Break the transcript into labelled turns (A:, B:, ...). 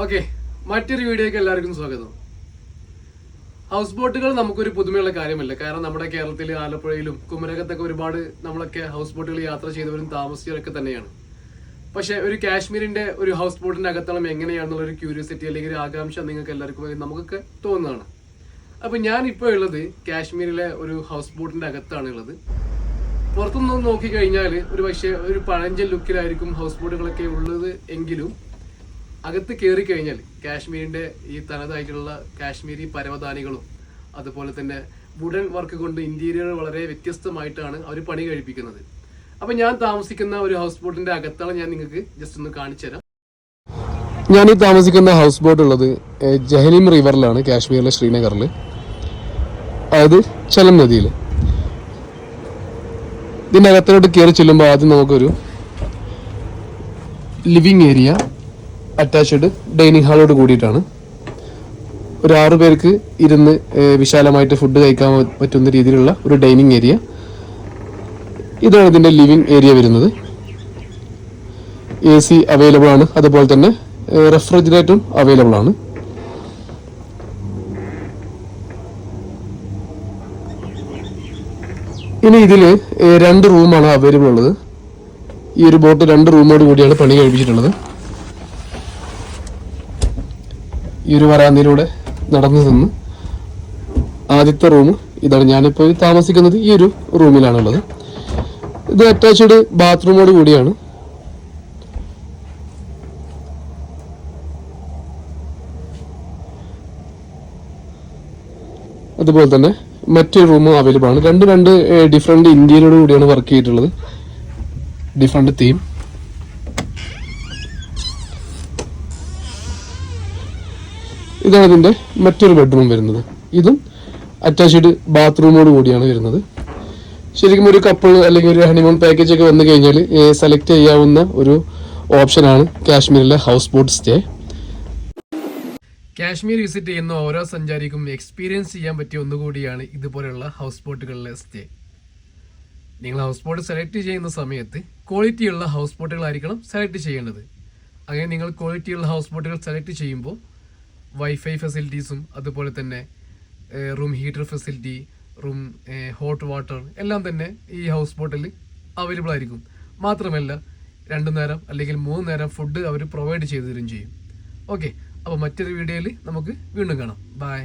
A: Okay, മറ്റൊരു വീഡിയോയ്ക്ക് എല്ലാവർക്കും സ്വാഗതം. ഹൗസ് ബോട്ടുകൾ നമുക്കൊരു പുതുമയുള്ള കാര്യമല്ല. കാരണം നമ്മുടെ കേരളത്തിൽ ആലപ്പുഴയിലും കുമരകത്തൊക്കെ ഒരുപാട് നമ്മളൊക്കെ ഹൗസ് ബോട്ടുകൾ യാത്ര ചെയ്തവരും താമസിച്ചവരൊക്കെ തന്നെയാണ്. പക്ഷെ ഒരു കാശ്മീരിന്റെ ഒരു ഹൗസ് ബോട്ടിന്റെ അകത്തളം എങ്ങനെയാണെന്നുള്ള ഒരു ക്യൂരിയോസിറ്റി അല്ലെങ്കിൽ ഒരു ആകാംക്ഷ നിങ്ങൾക്ക് എല്ലാവർക്കും നമുക്കൊക്കെ തോന്നുന്നതാണ്. അപ്പൊ ഞാൻ ഇപ്പോൾ ഉള്ളത് കാശ്മീരിലെ ഒരു ഹൗസ് ബോട്ടിന്റെ അകത്താണ് ഉള്ളത്. പുറത്തുനിന്ന് നോക്കിക്കഴിഞ്ഞാൽ ഒരു പക്ഷേ ഒരു പഴഞ്ചൻ ലുക്കിലായിരിക്കും ഹൗസ് ബോട്ടുകളൊക്കെ ഉള്ളത് എങ്കിലും അകത്ത് കയറി കഴിഞ്ഞാൽ കാശ്മീരിന്റെ ഈ തനതായിട്ടുള്ള കാശ്മീരി പരവതാനികളും അതുപോലെ തന്നെ വുഡൻ വർക്ക് കൊണ്ട് ഇന്റീരിയർ വളരെ വ്യത്യസ്തമായിട്ടാണ് അവർ പണി കഴിപ്പിക്കുന്നത്. അപ്പൊ ഞാൻ താമസിക്കുന്ന ഒരു ഹൗസ് ബോട്ടിന്റെ അകത്താണ് ഞാൻ നിങ്ങൾക്ക് ജസ്റ്റ് ഒന്ന് കാണിച്ചു തരാം. ഞാൻ ഈ താമസിക്കുന്ന ഹൗസ് ബോട്ട് ഉള്ളത് ജഹലിം റിവറിലാണ്, കാശ്മീരിലെ ശ്രീനഗറിൽ, അതായത് ചലം നദിയിൽ. ഇതിന്റെ അകത്തോട്ട് കയറി ചെല്ലുമ്പോൾ ആദ്യം നമുക്കൊരു ലിവിങ് ഏരിയ അറ്റാച്ച്ഡ് ഡൈനിങ് ഹാളോട് കൂടിയിട്ടാണ്. ഒരു 6 പേർക്ക് ഇരുന്ന് വിശാലമായിട്ട് ഫുഡ് കഴിക്കാൻ പറ്റുന്ന രീതിയിലുള്ള ഒരു ഡൈനിങ് ഏരിയ. ഇതാണ് ഇതിന്റെ ലിവിങ് ഏരിയ വരുന്നത്. AC അവൈലബിൾ ആണ്, അതുപോലെ തന്നെ റെഫ്രിജറേറ്ററും അവൈലബിൾ ആണ്. ഇനി ഇതില് 2 റൂമാണ് അവൈലബിൾ ഉള്ളത്. ഈ ഒരു ബോട്ട് 2 റൂമോട് കൂടിയാണ് പണി കഴിപ്പിച്ചിട്ടുള്ളത്. ഈ ഒരു വരാന്തയിലൂടെ നടന്നു നിന്ന് ആദ്യത്തെ റൂം ഇതാണ്. ഞാനിപ്പോൾ താമസിക്കുന്നത് ഈ ഒരു റൂമിലാണുള്ളത്. ഇത് അറ്റാച്ച്ഡ് ബാത്റൂമോട് കൂടിയാണ്. അതുപോലെ തന്നെ മറ്റൊരു റൂമും അവൈലബിൾ ആണ്. രണ്ട് ഡിഫറെന്റ് ഇന്റീരിയറോട് കൂടിയാണ് വർക്ക് ചെയ്തിട്ടുള്ളത്. Different theme. ഇതാണ് ഇതിന്റെ മറ്റൊരു ബെഡ്റൂം വരുന്നത്. ഇതും അറ്റാച്ച്ഡ് ബാത്റൂമോട് കൂടിയാണ് വരുന്നത്. ശരിക്കും ഒരു കപ്പിൾ അല്ലെങ്കിൽ ഒരു ഹണിമൂൺ പാക്കേജ് ഒക്കെ വന്നു കഴിഞ്ഞാൽ സെലക്ട് ചെയ്യാവുന്ന ഒരു ഓപ്ഷനാണ് കാശ്മീരിലെ house boat stay. Kashmir visit ചെയ്യുന്ന ഓരോ സഞ്ചാരിക്കും എക്സ്പീരിയൻസ് ചെയ്യാൻ പറ്റിയ ഒന്നുകൂടിയാണ് ഇതുപോലെയുള്ള ഹൗസ് ബോട്ടുകളിലെ സ്റ്റേ. നിങ്ങൾ ഹൗസ് ബോട്ട് സെലക്ട് ചെയ്യുന്ന സമയത്ത് ക്വാളിറ്റിയുള്ള ഹൗസ് ബോട്ടുകളായിരിക്കണം സെലക്ട് ചെയ്യേണ്ടത്. അങ്ങനെ നിങ്ങൾ ക്വാളിറ്റിയുള്ള ഹൗസ് ബോട്ടുകൾ സെലക്ട് ചെയ്യുമ്പോൾ വൈഫൈ ഫെസിലിറ്റീസും അതുപോലെ തന്നെ room heater facility, room hot water എല്ലാം തന്നെ ഈ ഹൗസ് ബോട്ടിൽ അവൈലബിൾ ആയിരിക്കും. മാത്രമല്ല 2 നേരം അല്ലെങ്കിൽ 3 നേരം ഫുഡ് അവർ പ്രൊവൈഡ് ചെയ്തു തരും ചെയ്യും. ഓക്കെ, അപ്പോൾ മറ്റൊരു വീഡിയോയിൽ നമുക്ക് വീണ്ടും കാണാം. ബൈ.